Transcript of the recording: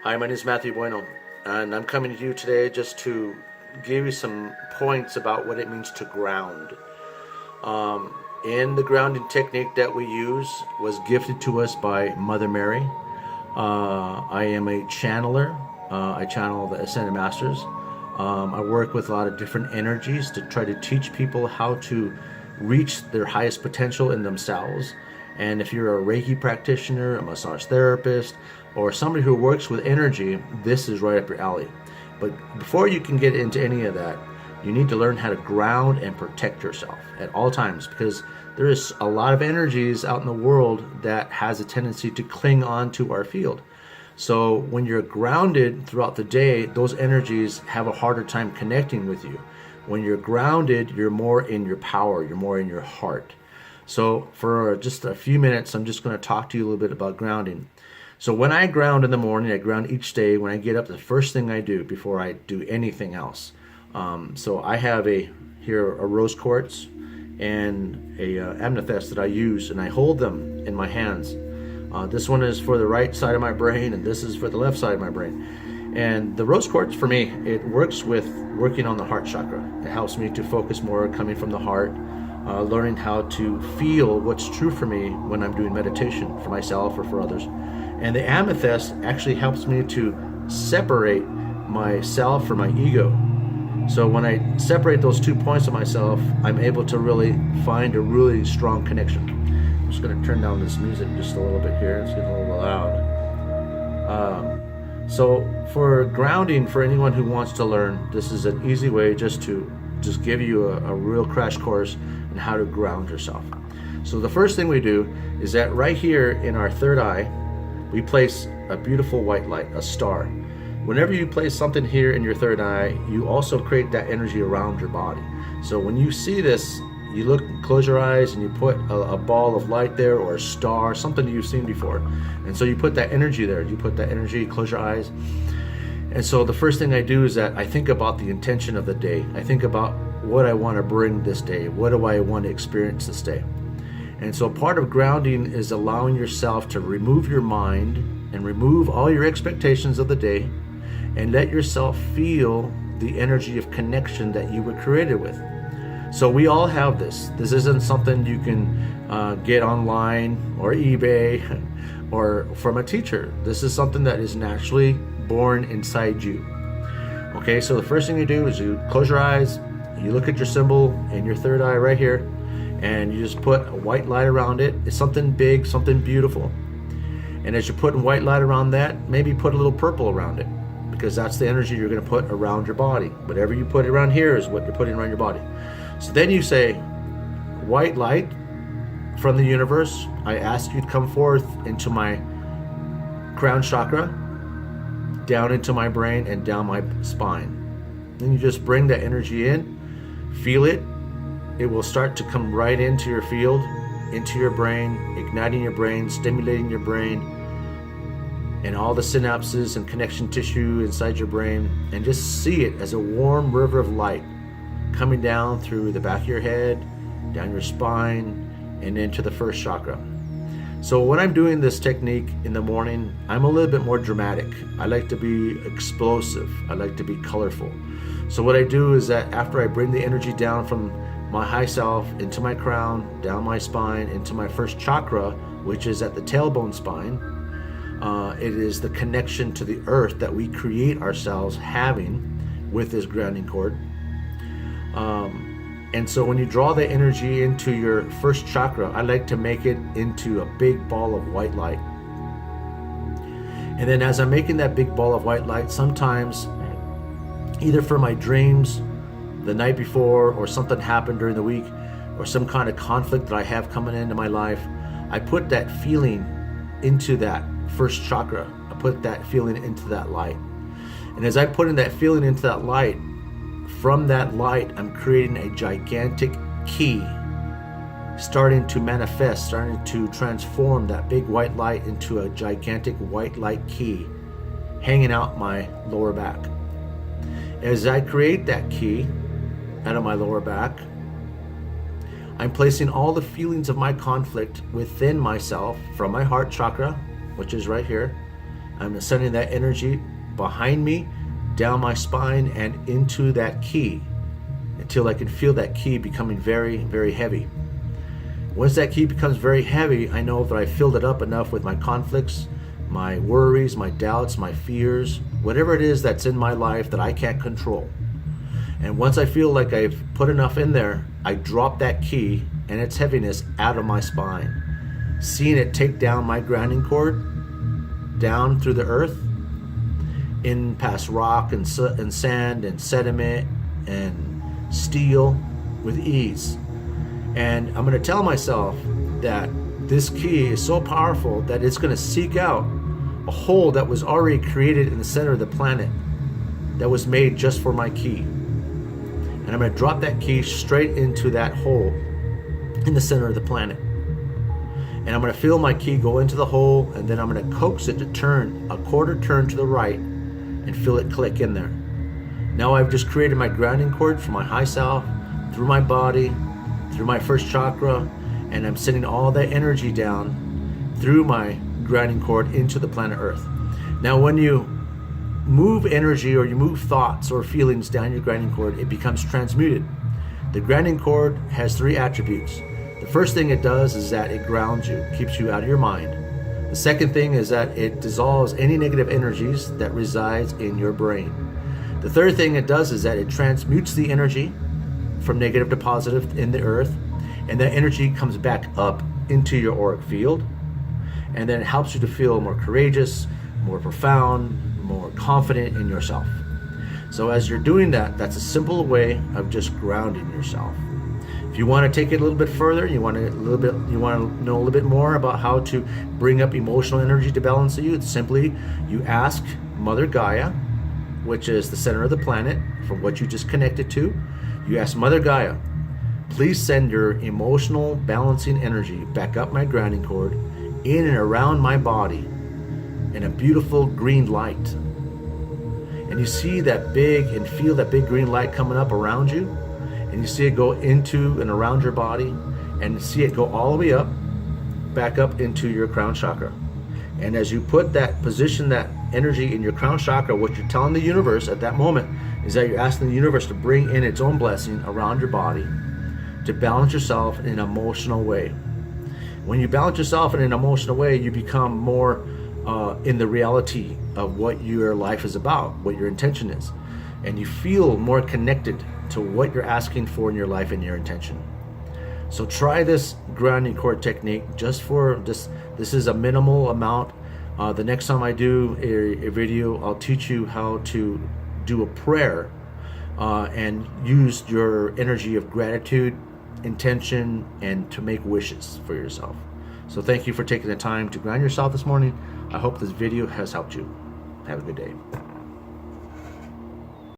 Hi, my name is Matthew Bueno, and I'm coming to you today just to give you some points about what it means to ground. And the grounding technique that we use was gifted to us by Mother Mary. I am a channeler. I channel the Ascended Masters. I work with a lot of different energies to try to teach people how to reach their highest potential in themselves. And if you're a Reiki practitioner, a massage therapist, or somebody who works with energy, this is right up your alley. But before you can get into any of that, you need to learn how to ground and protect yourself at all times, because there is a lot of energies out in the world that has a tendency to cling on to our field. So when you're grounded throughout the day, those energies have a harder time connecting with you. When you're grounded, you're more in your power, you're more in your heart. So for just a few minutes, I'm just going to talk to you a little bit about grounding. So when I ground in the morning, I ground each day. When I get up, the first thing I do before I do anything else. So I have here a rose quartz and a amethyst that I use, and I hold them in my hands. This one is for the right side of my brain, and this is for the left side of my brain. And the rose quartz, for me, it works with working on the heart chakra. It helps me to focus more coming from the heart, learning how to feel what's true for me when I'm doing meditation for myself or for others. And the amethyst actually helps me to separate myself from my ego. So when I separate those 2 points of myself, I'm able to really find a really strong connection. I'm just going to turn down this music just a little bit here. It's getting a little loud. So for grounding, for anyone who wants to learn, this is an easy way just to give you a real crash course on how to ground yourself. So the first thing we do is that right here in our third eye, we place a beautiful white light, a star. Whenever you place something here in your third eye, you also create that energy around your body. So when you see this, you look, close your eyes, and you put a ball of light there, or a star, something you've seen before. And so you put that energy there. You put that energy, close your eyes. And so the first thing I do is that I think about the intention of the day. I think about what I want to bring this day. What do I want to experience this day? And so part of grounding is allowing yourself to remove your mind and remove all your expectations of the day, and let yourself feel the energy of connection that you were created with. So we all have this. This isn't something you can get online or eBay or from a teacher. This is something that is naturally born inside you. Okay, so the first thing you do is you close your eyes, you look at your symbol in your third eye right here, and you just put a white light around it. It's something big, something beautiful. And as you're putting white light around that, maybe put a little purple around it, because that's the energy you're going to put around your body. Whatever you put around here is what you're putting around your body. So then you say, white light from the universe, I ask you to come forth into my crown chakra, down into my brain, and down my spine. Then you just bring that energy in, feel it. It will start to come right into your field, into your brain, igniting your brain, stimulating your brain, and all the synapses and connection tissue inside your brain, and just see it as a warm river of light coming down through the back of your head, down your spine, and into the first chakra. So when I'm doing this technique in the morning, I'm a little bit more dramatic. I like to be explosive. I like to be colorful. So what I do is that after I bring the energy down from my high self into my crown, down my spine, into my first chakra, which is at the tailbone spine, it is the connection to the earth that we create ourselves having with this grounding cord. And so when you draw the energy into your first chakra, I like to make it into a big ball of white light. And then as I'm making that big ball of white light, sometimes either for my dreams the night before, or something happened during the week, or some kind of conflict that I have coming into my life, I put that feeling into that first chakra. I put that feeling into that light. And as I put in that feeling into that light, from that light, I'm creating a gigantic key, starting to manifest, starting to transform that big white light into a gigantic white light key hanging out my lower back. As I create that key out of my lower back, I'm placing all the feelings of my conflict within myself from my heart chakra, which is right here, I'm sending that energy behind me, down my spine, and into that ki until I can feel that ki becoming very, very heavy. Once that ki becomes very heavy, I know that I filled it up enough with my conflicts, my worries, my doubts, my fears, whatever it is that's in my life that I can't control. And once I feel like I've put enough in there, I drop that ki and its heaviness out of my spine, seeing it take down my grounding cord down through the earth, in past rock and sand and sediment and steel with ease. And I'm going to tell myself that this ki is so powerful that it's going to seek out a hole that was already created in the center of the planet that was made just for my ki. And I'm going to drop that ki straight into that hole in the center of the planet. And I'm going to feel my ki go into the hole, and then I'm going to coax it to turn a quarter turn to the right and feel it click in there. Now I've just created my grounding cord from my high self, through my body, through my first chakra, and I'm sending all that energy down through my grounding cord into the planet Earth. Now when you move energy or you move thoughts or feelings down your grounding cord, it becomes transmuted. The grounding cord has 3 attributes. The first thing it does is that it grounds you, keeps you out of your mind. The second thing is that it dissolves any negative energies that resides in your brain. The third thing it does is that it transmutes the energy from negative to positive in the earth, and that energy comes back up into your auric field, and then it helps you to feel more courageous, more profound, more confident in yourself. So as you're doing that, that's a simple way of just grounding yourself. If you want to take it a little bit further, you want to know a little bit more about how to bring up emotional energy to balance you, it's simply you ask Mother Gaia, which is the center of the planet, from what you just connected to. You ask Mother Gaia, please send your emotional balancing energy back up my grounding cord, in and around my body, in a beautiful green light. And you see that big and feel that big green light coming up around you, and you see it go into and around your body, and see it go all the way up, back up into your crown chakra. And as you put that, position that energy in your crown chakra, what you're telling the universe at that moment is that you're asking the universe to bring in its own blessing around your body to balance yourself in an emotional way. When you balance yourself in an emotional way, you become more in the reality of what your life is about, what your intention is. And you feel more connected to what you're asking for in your life and your intention. So try this grounding cord technique just for this. This is a minimal amount. The next time I do a video, I'll teach you how to do a prayer and use your energy of gratitude, intention, and to make wishes for yourself. So thank you for taking the time to ground yourself this morning. I hope this video has helped you. Have a good day.